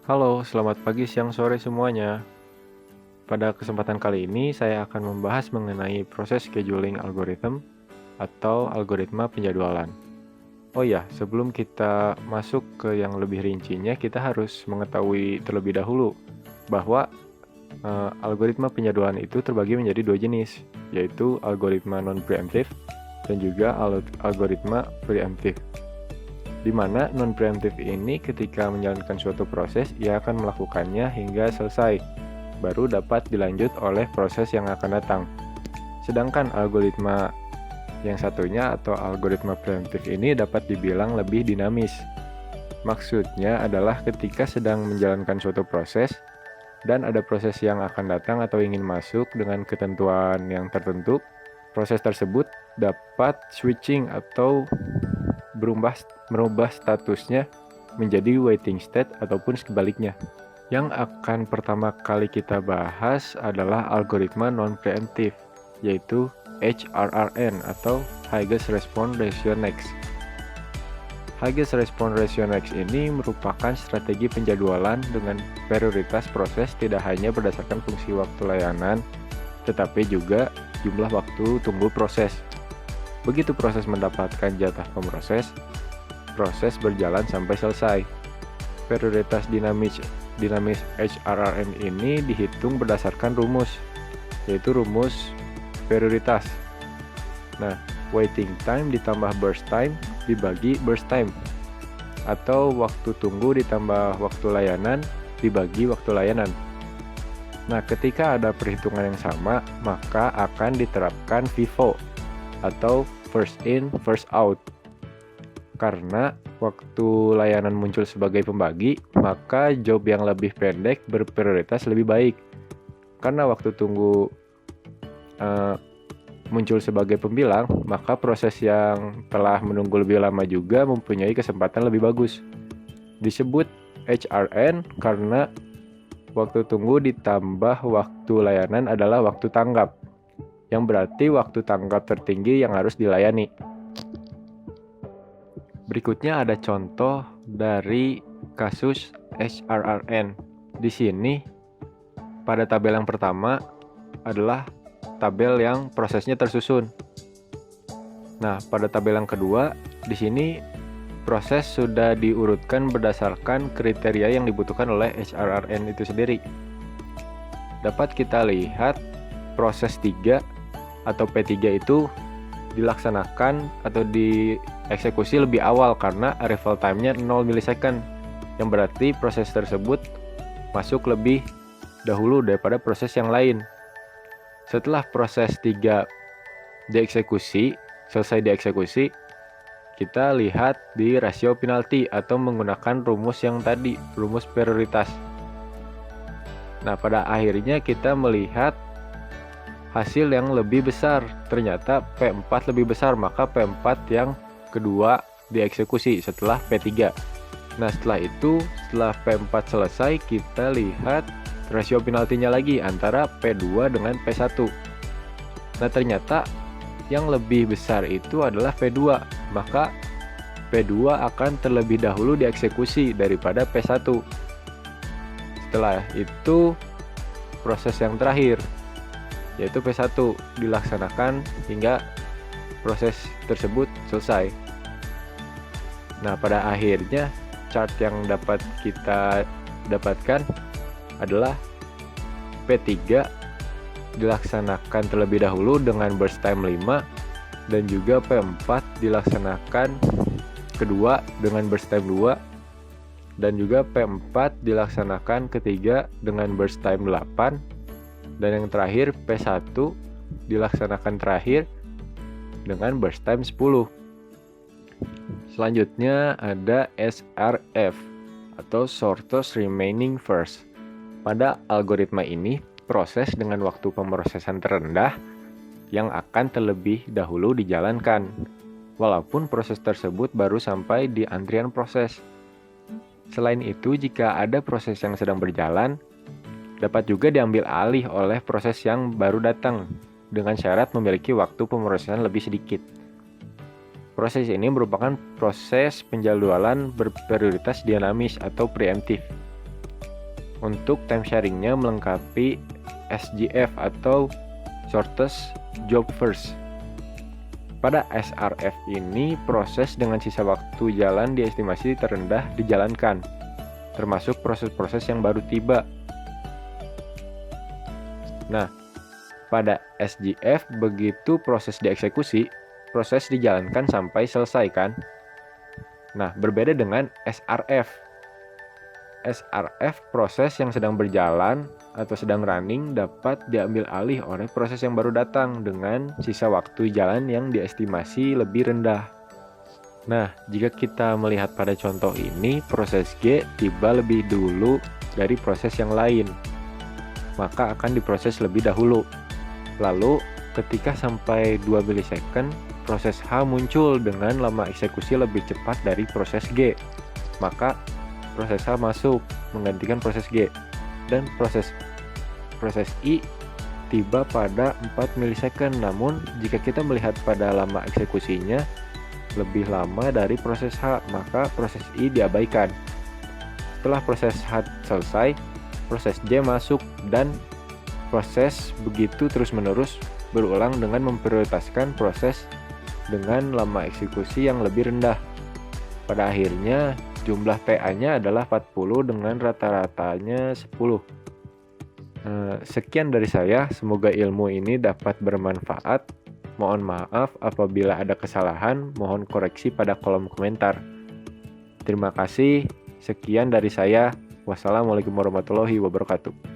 Halo, selamat pagi, siang, sore semuanya. Pada kesempatan kali ini, saya akan membahas mengenai proses scheduling algorithm atau algoritma penjadwalan. Oh ya, sebelum kita masuk ke yang lebih rincinya, kita harus mengetahui terlebih dahulu bahwa algoritma penjadwalan itu terbagi menjadi dua jenis, yaitu algoritma non-preemptive dan juga algoritma preemptive. Di mana non-preemptive ini ketika menjalankan suatu proses, ia akan melakukannya hingga selesai, baru dapat dilanjut oleh proses yang akan datang. Sedangkan algoritma yang satunya atau algoritma preemptive ini dapat dibilang lebih dinamis. Maksudnya adalah ketika sedang menjalankan suatu proses, dan ada proses yang akan datang atau ingin masuk dengan ketentuan yang tertentu, proses tersebut dapat switching atau merubah statusnya menjadi waiting state ataupun sebaliknya. Yang akan pertama kali kita bahas adalah algoritma non-preemptive, yaitu HRRN atau Highest Response Ratio Next. Highest Response Ratio Next ini merupakan strategi penjadwalan dengan prioritas proses tidak hanya berdasarkan fungsi waktu layanan, tetapi juga jumlah waktu tunggu proses. Begitu proses mendapatkan jatah pemroses, proses berjalan sampai selesai. Prioritas dinamis HRRN ini dihitung berdasarkan rumus, yaitu rumus prioritas. Nah, waiting time ditambah burst time dibagi burst time, atau waktu tunggu ditambah waktu layanan dibagi waktu layanan. Nah, ketika ada perhitungan yang sama, maka akan diterapkan FIFO atau first in, first out. Karena waktu layanan muncul sebagai pembagi, maka job yang lebih pendek berprioritas lebih baik. Karena waktu tunggu muncul sebagai pembilang, maka proses yang telah menunggu lebih lama juga mempunyai kesempatan lebih bagus. Disebut HRN karena waktu tunggu ditambah waktu layanan adalah waktu tanggap, yang berarti waktu tanggap tertinggi yang harus dilayani. Berikutnya ada contoh dari kasus HRRN. Di sini, pada tabel yang pertama adalah tabel yang prosesnya tersusun. Nah, pada tabel yang kedua, di sini proses sudah diurutkan berdasarkan kriteria yang dibutuhkan oleh HRRN itu sendiri. Dapat kita lihat proses 3 atau P3 itu dilaksanakan atau dieksekusi lebih awal karena arrival time-nya 0 milisecond, yang berarti proses tersebut masuk lebih dahulu daripada proses yang lain. Setelah proses 3 selesai dieksekusi, kita lihat di rasio penalti atau menggunakan rumus yang tadi, rumus prioritas. Nah, pada akhirnya kita melihat hasil yang lebih besar. Ternyata P4 lebih besar, maka P4 yang kedua dieksekusi setelah P3. Nah, setelah P4 selesai, kita lihat rasio penaltinya lagi antara P2 dengan P1. Nah, ternyata yang lebih besar itu adalah P2, maka P2 akan terlebih dahulu dieksekusi daripada P1. Setelah itu, proses yang terakhir, yaitu P1 dilaksanakan hingga proses tersebut selesai. Nah, pada akhirnya chart yang dapat kita dapatkan adalah P3 dilaksanakan terlebih dahulu dengan burst time 5, dan juga P4 dilaksanakan kedua dengan burst time 2, dan juga P4 dilaksanakan ketiga dengan burst time 8, dan yang terakhir P1 dilaksanakan terakhir dengan burst time 10. Selanjutnya ada SRF atau Shortest Remaining First. Pada algoritma ini, proses dengan waktu pemrosesan terendah yang akan terlebih dahulu dijalankan, walaupun proses tersebut baru sampai di antrian proses. Selain itu, jika ada proses yang sedang berjalan, dapat juga diambil alih oleh proses yang baru datang dengan syarat memiliki waktu pemrosesan lebih sedikit. Proses ini merupakan proses penjadwalan berprioritas dinamis atau preemptif. Untuk time sharingnya melengkapi SJF atau Shortest Job First. Pada SRF ini, proses dengan sisa waktu jalan diestimasi terendah dijalankan, termasuk proses-proses yang baru tiba. Nah, pada SJF begitu proses dieksekusi, proses dijalankan sampai selesai kan? Nah, berbeda dengan SRF. SRF proses yang sedang berjalan atau sedang running dapat diambil alih oleh proses yang baru datang dengan sisa waktu jalan yang diestimasi lebih rendah. Nah, jika kita melihat pada contoh ini, proses G tiba lebih dulu dari proses yang lain, maka akan diproses lebih dahulu. Lalu, ketika sampai 2 milisecond, proses H muncul dengan lama eksekusi lebih cepat dari proses G, maka proses H masuk menggantikan proses G, dan proses I tiba pada 4 milisecond. Namun jika kita melihat pada lama eksekusinya lebih lama dari proses H, maka proses I diabaikan. Setelah proses H selesai, proses J masuk, dan proses begitu terus-menerus berulang dengan memprioritaskan proses dengan lama eksekusi yang lebih rendah. Pada akhirnya jumlah PA-nya adalah 40 dengan rata-ratanya 10. Sekian dari saya, semoga ilmu ini dapat bermanfaat. Mohon maaf apabila ada kesalahan, mohon koreksi pada kolom komentar. Terima kasih, sekian dari saya. Wassalamualaikum warahmatullahi wabarakatuh.